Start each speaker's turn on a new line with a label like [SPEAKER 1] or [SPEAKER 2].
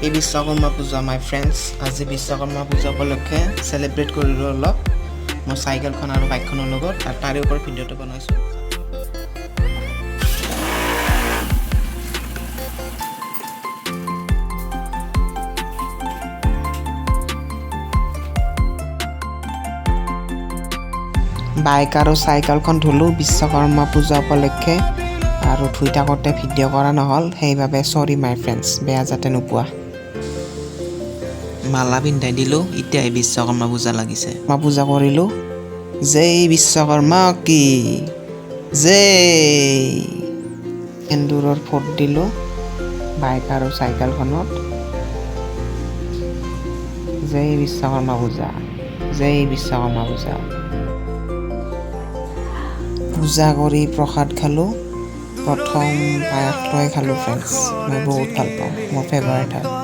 [SPEAKER 1] এই বিশ্বকৰ্মা পূজা মাই ফ্ৰেণ্ডছ আজি বিশ্বকৰ্মা পূজা উপলক্ষে চেলিব্ৰেট কৰিলোঁ অলপ মই চাইকেলখন আৰু বাইকখনৰ লগত আৰু তাৰে ওপৰত ভিডিঅ'টো বনাইছোঁ বাইক আৰু চাইকেলখন ধুলোঁ বিশ্বকৰ্মা পূজা উপলক্ষে আৰু ধুই থাকোঁতে ভিডিঅ' কৰা নহ'ল সেইবাবে চৰি মাই ফ্ৰেণ্ডছ বেয়া যাতে নোপোৱা মালা পিন্ধাই দিলোঁ এতিয়াই বিশ্বকৰ্মা পূজা লাগিছে মই পূজা কৰিলোঁ জয় বিশ্বকৰ্মা কি জয় এন্দুৰৰ ফোট দিলোঁ বাইক আৰু চাইকেলখনত জয় বিশ্বকৰ্মা পূজা জয় বিশ্বকৰ্মা পূজা পূজা কৰি প্ৰসাদ খালোঁ প্ৰথম পায়সটোৱে খালোঁ ফ্ৰেণ্ডছ মই বহুত ভাল পাওঁ মোৰ ফেভাৰিট হয়